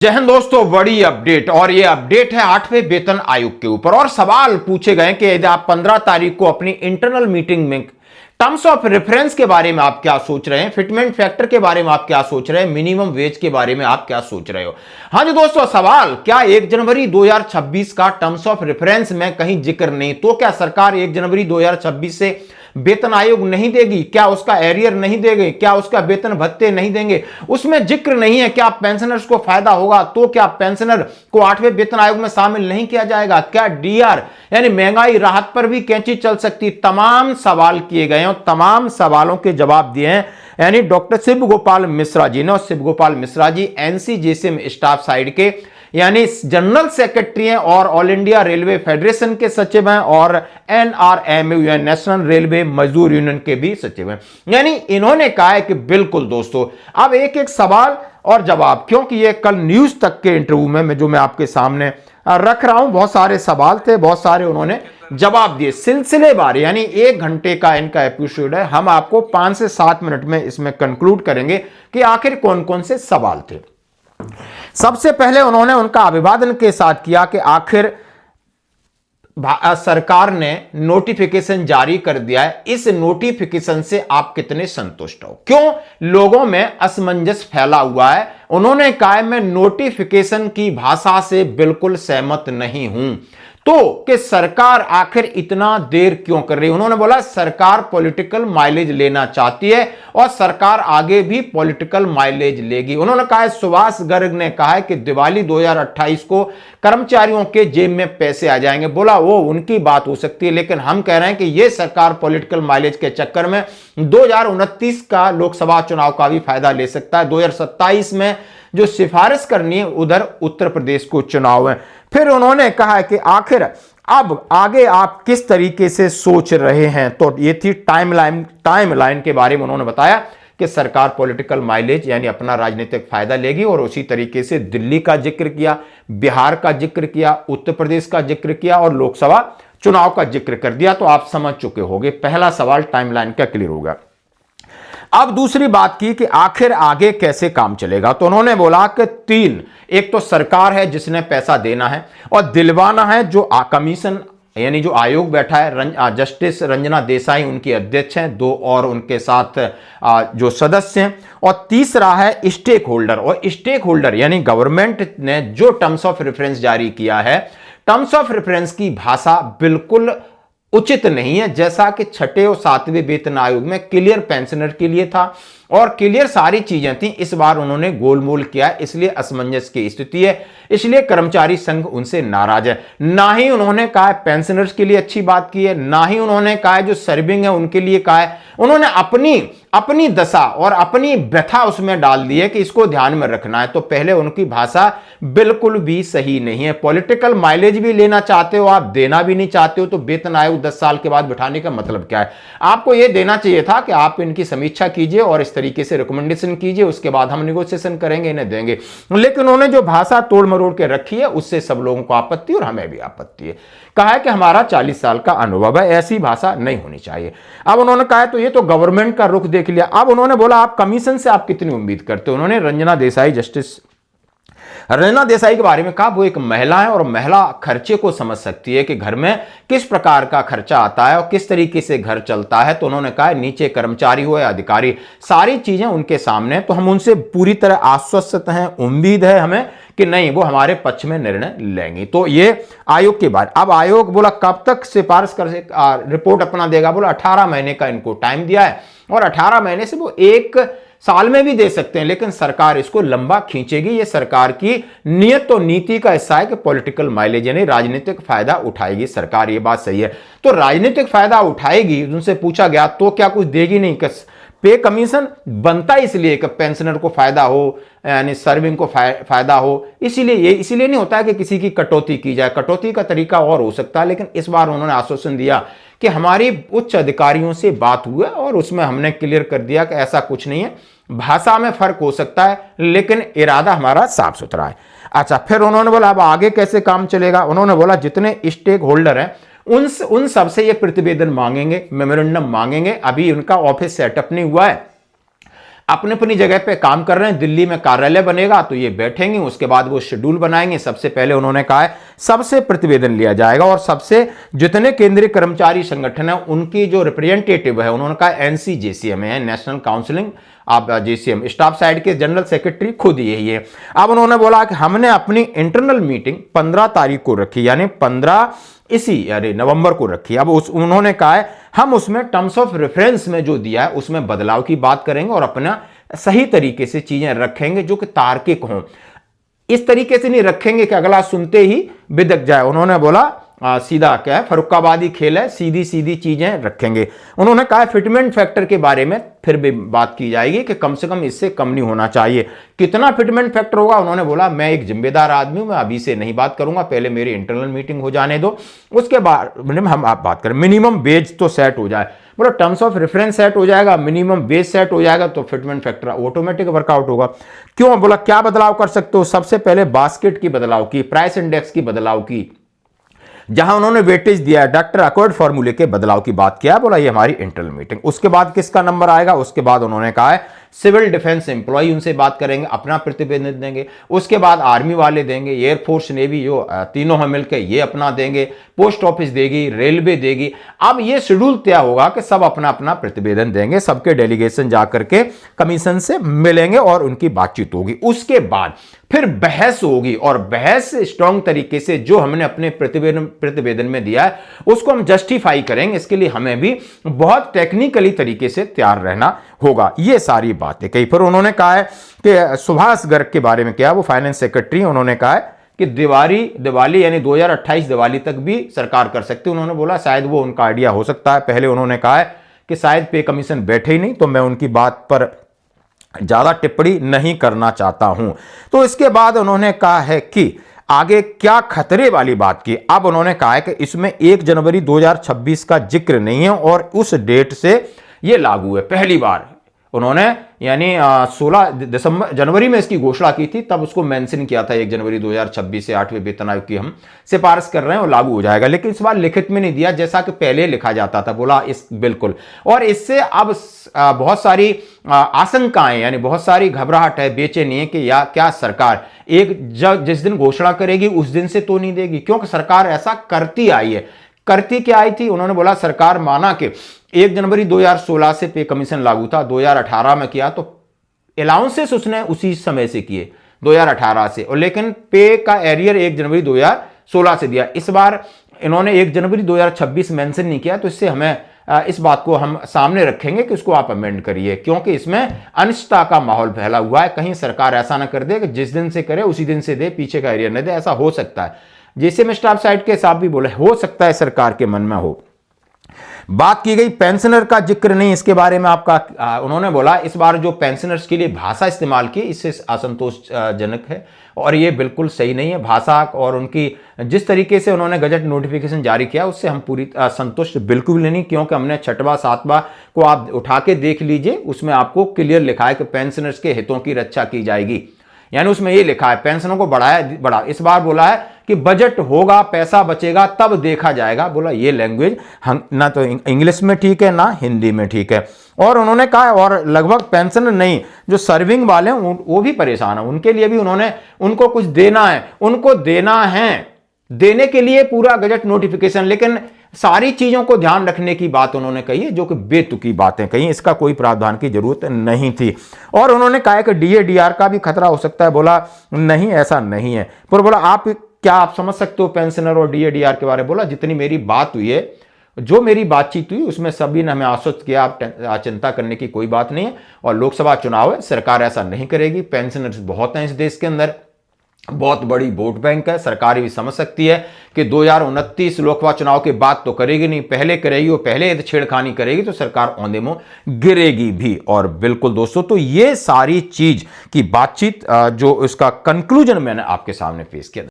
जय हिंद दोस्तों, बड़ी अपडेट। और ये अपडेट है 8वें वेतन आयोग के ऊपर। और सवाल पूछे गए कि यदि आप 15 तारीख को अपनी इंटरनल मीटिंग में टर्म्स ऑफ रेफरेंस के बारे में आप क्या सोच रहे हैं, फिटमेंट फैक्टर के बारे में आप क्या सोच रहे हैं, मिनिमम वेज के बारे में आप क्या सोच रहे हो। हाँ जी दोस्तों, सवाल क्या 1 जनवरी 2026 का टर्म्स ऑफ रेफरेंस में कहीं जिक्र नहीं, तो क्या सरकार 1 जनवरी 2026 से वेतन आयोग नहीं देगी? क्या उसका एरियर नहीं देंगे? क्या उसका वेतन भत्ते नहीं देंगे? उसमें जिक्र नहीं है। क्या पेंशनर्स को फायदा होगा? तो क्या पेंशनर को 8वें वेतन आयोग में शामिल नहीं किया जाएगा? क्या डीआर यानी महंगाई राहत पर भी कैंची चल सकती? तमाम सवाल किए गए और तमाम सवालों के जवाब दिए हैं यानी डॉक्टर शिव गोपाल मिश्रा जी ने। और शिव गोपाल मिश्रा जी एनसीजीएसएम स्टाफ साइड के यानी जनरल सेक्रेटरी हैं और ऑल इंडिया रेलवे फेडरेशन के सचिव हैं और एनआरएमयू यानी नेशनल रेलवे मजदूर यूनियन के भी सचिव हैं। यानी इन्होंने कहा है कि बिल्कुल दोस्तों, अब एक एक सवाल और जवाब, क्योंकि ये कल न्यूज तक के इंटरव्यू में जो मैं आपके सामने रख रहा हूं, बहुत सारे सवाल थे, बहुत सारे उन्होंने जवाब दिए सिलसिलेवार। यानी 1 घंटे का इनका एपिसोड है। हम आपको 5 से 7 मिनट में इसमें कंक्लूड करेंगे कि आखिर कौन कौन से सवाल थे। सबसे पहले उन्होंने उनका अभिवादन के साथ किया कि आखिर सरकार ने नोटिफिकेशन जारी कर दिया है, इस नोटिफिकेशन से आप कितने संतुष्ट हो? क्यों लोगों में असमंजस फैला हुआ है? उन्होंने कहा मैं नोटिफिकेशन की भाषा से बिल्कुल सहमत नहीं हूं। तो कि सरकार आखिर इतना देर क्यों कर रही है? उन्होंने बोला सरकार पॉलिटिकल माइलेज लेना चाहती है और सरकार आगे भी पॉलिटिकल माइलेज लेगी। उन्होंने कहा सुभाष गर्ग ने कहा है कि दिवाली 2028 को कर्मचारियों के जेब में पैसे आ जाएंगे। बोला वो उनकी बात हो सकती है, लेकिन हम कह रहे हैं कि यह सरकार पॉलिटिकल माइलेज के चक्कर में 2029 का लोकसभा चुनाव का भी फायदा ले सकता है। 2027 में जो सिफारिश करनी है उधर उत्तर प्रदेश को चुनाव है। फिर उन्होंने कहा कि आखिर अब आगे आप किस तरीके से सोच रहे हैं, तो ये थी टाइमलाइन के बारे में उन्होंने बताया कि सरकार पॉलिटिकल माइलेज यानी अपना राजनीतिक फायदा लेगी। और उसी तरीके से दिल्ली का जिक्र किया, बिहार का जिक्र किया, उत्तर प्रदेश का जिक्र किया और लोकसभा चुनाव का जिक्र कर दिया। तो आप समझ चुके होंगे, पहला सवाल टाइमलाइन का क्लियर होगा। अब दूसरी बात की कि आखिर आगे कैसे काम चलेगा, तो उन्होंने बोला कि 3, एक तो सरकार है जिसने पैसा देना है और दिलवाना है, जो कमीशन यानी जो आयोग बैठा है, जस्टिस रंजना देसाई उनकी अध्यक्ष हैं, 2 और उनके साथ जो सदस्य हैं, और तीसरा है स्टेक होल्डर। और स्टेक होल्डर यानी गवर्नमेंट ने जो टर्म्स ऑफ रेफरेंस जारी किया है, टर्म्स ऑफ रेफरेंस की भाषा बिल्कुल उचित नहीं है, जैसा कि 6ठे और 7वें वेतन आयोग में क्लियर पेंशनर के लिए था और क्लियर सारी चीजें थी। इस बार उन्होंने गोलमोल किया, इसलिए असमंजस की स्थिति है, इसलिए कर्मचारी संघ उनसे नाराज है। ना ही उन्होंने कहा पेंशनर्स के लिए अच्छी बात की है, ना ही उन्होंने कहा जो सर्विंग है उनके लिए कहा है। उन्होंने अपनी दशा और अपनी व्यथा उसमें डाल दी है कि इसको ध्यान में रखना है। तो पहले उनकी भाषा बिल्कुल भी सही नहीं है। पॉलिटिकल माइलेज भी लेना चाहते हो आप, देना भी नहीं चाहते हो, तो वेतन आयोग 10 साल के बाद बिठाने का मतलब क्या है? आपको यह देना चाहिए था कि आप इनकी समीक्षा कीजिए और इस तरीके से रिकमेंडेशन कीजिए, उसके बाद हम निगोशिएशन करेंगे, इन्हें देंगे। लेकिन उन्होंने जो भाषा तोड़ मरोड़ के रखी है उससे सब लोगों को आपत्ति और हमें भी आपत्ति है। कहा है कि हमारा 40 साल का अनुभव है, ऐसी भाषा नहीं होनी चाहिए। अब उन्होंने कहा तो ये तो गवर्नमेंट का रुख देख लिया। अब उन्होंने बोला आप कमीशन से आप कितनी उम्मीद करते हो? उन्होंने रंजना देसाई के बारे में कहा वो एक महिला है और महिला खर्चे को समझ सकती है कि घर में किस प्रकार का खर्चा आता है और किस तरीके से घर चलता है। तो उन्होंने कहा नीचे कर्मचारी हो या अधिकारी, सारी चीजें उनके सामने, तो हम उनसे पूरी तरह आश्वस्त हैं, उम्मीद है हमें कि नहीं वो हमारे पक्ष में निर्णय लेंगी। तो ये आयोग के बाद। अब आयोग बोला कब तक सिफारिश कर रिपोर्ट अपना देगा? बोला 18 महीने का इनको टाइम दिया है और 18 महीने से वो 1 साल में भी दे सकते हैं, लेकिन सरकार इसको लंबा खींचेगी। ये सरकार की नियत और नीति का हिस्सा है कि पॉलिटिकल माइलेज यानी राजनीतिक फायदा उठाएगी सरकार, ये बात सही है। तो राजनीतिक फायदा उठाएगी, उनसे पूछा गया तो क्या कुछ देगी नहीं? पे कमीशन बनता इसलिए कि पेंशनर को फायदा हो यानी सर्विंग को फायदा हो, इसीलिए नहीं होता है कि किसी की कटौती की जाए। कटौती का तरीका और हो सकता है, लेकिन इस बार उन्होंने आश्वासन दिया कि हमारी उच्च अधिकारियों से बात हुई है और उसमें हमने क्लियर कर दिया कि ऐसा कुछ नहीं है, भाषा में फर्क हो सकता है लेकिन इरादा हमारा साफ सुथरा है। अच्छा, फिर उन्होंने बोला अब आगे कैसे काम चलेगा? उन्होंने बोला जितने स्टेक होल्डर हैं उन सबसे ये प्रतिवेदन मांगेंगे, मेमोरेंडम मांगेंगे। अभी उनका ऑफिस सेटअप नहीं हुआ है, अपनी अपनी जगह पे काम कर रहे हैं। दिल्ली में कार्यालय बनेगा तो ये बैठेंगे, उसके बाद वो शेड्यूल बनाएंगे। सबसे पहले उन्होंने कहा है सबसे प्रतिवेदन लिया जाएगा और सबसे जितने केंद्रीय कर्मचारी संगठन है उनकी जो रिप्रेजेंटेटिव है, उन्होंने कहा एनसीजेसीएम है, नेशनल काउंसिलिंग आप जेसीएम स्टाफ साइड के जनरल सेक्रेटरी खुद यही है। अब उन्होंने बोला कि हमने अपनी इंटरनल मीटिंग 15 तारीख को रखी, यानी 15 यानी नवंबर को रखी। अब उन्होंने कहा है हम उसमें टर्म्स ऑफ रेफरेंस में जो दिया है उसमें बदलाव की बात करेंगे और अपना सही तरीके से चीजें रखेंगे जो कि तार्किक हों। इस तरीके से नहीं रखेंगे कि अगला सुनते ही बिदक जाए। उन्होंने बोला सीधा क्या है, फरुक्काबादी खेल है, सीधी सीधी चीजें रखेंगे। उन्होंने कहा फिटमेंट फैक्टर के बारे में फिर भी बात की जाएगी कि कम से कम इससे कम नहीं होना चाहिए। कितना फिटमेंट फैक्टर होगा, उन्होंने बोला मैं एक जिम्मेदार आदमी हूं, मैं अभी से नहीं बात करूंगा, पहले मेरी इंटरनल मीटिंग हो जाने दो, उसके बाद हम आप बात करें। मिनिमम वेज तो सेट हो जाए, बोलो टर्म्स ऑफ रेफरेंस सेट हो जाएगा, मिनिमम वेज सेट हो जाएगा तो फिटमेंट फैक्टर ऑटोमेटिक वर्कआउट होगा। क्यों, बोला क्या बदलाव कर सकते हो, सबसे पहले बास्केट की बदलाव की, प्राइस इंडेक्स की बदलाव की, जहां उन्होंने वेटेज दिया है डॉक्टर अकॉर्ड फॉर्मूले के बदलाव की बात किया। बोला ये हमारी इंटरनल मीटिंग। उसके बाद किसका नंबर आएगा, उसके बाद उन्होंने कहा है सिविल डिफेंस एम्प्लॉय, उनसे बात करेंगे, अपना प्रतिवेदन देंगे। उसके बाद आर्मी वाले देंगे, एयरफोर्स नेवी जो तीनों हैं मिलकर ये अपना देंगे, पोस्ट ऑफिस देगी, रेलवे देगी। अब ये शेड्यूल तय होगा कि सब अपना अपना प्रतिवेदन देंगे, सबके डेलीगेशन जाकर के कमीशन से मिलेंगे और उनकी बातचीत होगी। उसके बाद फिर बहस होगी और बहस स्ट्रांग तरीके से जो हमने अपने प्रतिवेदन में दिया है उसको हम जस्टिफाई करेंगे। इसके लिए हमें भी बहुत टेक्निकली तरीके से तैयार रहना होगा। ये सारी बातें कही। फिर उन्होंने कहा है कि सुभाष गर्ग के बारे में क्या, वो फाइनेंस सेक्रेटरी, उन्होंने कहा है कि दिवाली यानी 2028 दिवाली तक भी सरकार कर सकती है। उन्होंने बोला शायद वो उनका आइडिया हो सकता है। पहले उन्होंने कहा है कि शायद पे कमीशन बैठे ही नहीं, तो मैं उनकी बात पर ज्यादा टिप्पणी नहीं करना चाहता हूं। तो इसके बाद उन्होंने कहा है कि आगे क्या खतरे वाली बात की। अब उन्होंने कहा है कि इसमें 1 जनवरी 2026 का जिक्र नहीं है और उस डेट से यह लागू है। पहली बार उन्होंने यानी 16 जनवरी में इसकी घोषणा की थी, तब उसको मेंशन किया था 1 जनवरी 2026 से 8वें वेतन आयोग की हम सिफारिश कर रहे हैं और लागू हो जाएगा। लेकिन इस बार लिखित में नहीं दिया जैसा कि पहले लिखा जाता था। बोला इस बिल्कुल, और इससे अब बहुत सारी आशंकाएं यानी बहुत सारी घबराहट है, बेचैनी है कि या क्या सरकार जिस दिन घोषणा करेगी उस दिन से तो नहीं देगी, क्योंकि सरकार ऐसा करती आई है। करती क्या आई थी, उन्होंने बोला सरकार माना कि 1 जनवरी 2016 से पे कमीशन लागू था, 2018 में किया तो अलाउंसेस उसने उसी समय से किए 2018 से, और लेकिन पे का एरियर 1 जनवरी 2016 से दिया। इस बार इन्होंने 1 जनवरी 2026 मेंशन नहीं किया, तो इससे हमें इस बात को हम सामने रखेंगे कि उसको आप अमेंड करिए, क्योंकि इसमें अनिश्चितता का माहौल फैला हुआ है। कहीं सरकार ऐसा ना कर दे कि जिस दिन से करे उसी दिन से दे, पीछे का एरियर न दे। ऐसा हो सकता है, जैसे मैं स्टाफ साइड के साहब भी बोले, हो सकता है सरकार के मन में हो। बात की गई पेंशनर का जिक्र नहीं, इसके बारे में आपका उन्होंने बोला इस बार जो पेंशनर्स के लिए भाषा इस्तेमाल की इससे असंतोषजनक है और ये बिल्कुल सही नहीं है। भाषा और उनकी जिस तरीके से उन्होंने गजट नोटिफिकेशन जारी किया उससे हम पूरी संतुष्ट बिल्कुल नहीं, क्योंकि हमने 6वां 7वां को आप उठा के देख लीजिए, उसमें आपको क्लियर लिखा है कि पेंशनर्स के हितों की रक्षा की जाएगी, यानी उसमें ये लिखा है पेंशनों को बढ़ा। इस बार बोला है कि बजट होगा, पैसा बचेगा तब देखा जाएगा। बोला ये लैंग्वेज हम ना तो इंग्लिश में ठीक है ना हिंदी में ठीक है। और उन्होंने कहा और लगभग पेंशन नहीं, जो सर्विंग वाले हैं वो भी परेशान है, उनके लिए भी उनको कुछ देना है, उनको देना है, देने के लिए पूरा गजट नोटिफिकेशन, लेकिन सारी चीजों को ध्यान रखने की बात उन्होंने कही है जो कि बेतुकी बातें कही, इसका कोई प्रावधान की जरूरत नहीं थी। और उन्होंने कहा कि डीए-डीआर का भी खतरा हो सकता है। बोला नहीं ऐसा नहीं है। पर बोला आप समझ सकते हो पेंशनर और डीए-डीआर के बारे में। बोला जितनी मेरी बात हुई है, जो मेरी बातचीत हुई उसमें सभी ने हमें आश्वस्त किया आप चिंता करने की कोई बात नहीं है, और लोकसभा चुनाव है, सरकार ऐसा नहीं करेगी। पेंशनर्स बहुत हैं इस देश के अंदर, बहुत बड़ी वोट बैंक है, सरकार भी समझ सकती है कि 2029 लोकसभा चुनाव के बाद तो करेगी नहीं, पहले करेगी, और पहले यदि छेड़खानी करेगी तो सरकार औंधे मुंह गिरेगी भी। और बिल्कुल दोस्तों, तो ये सारी चीज की बातचीत जो इसका कंक्लूजन मैंने आपके सामने पेश किया।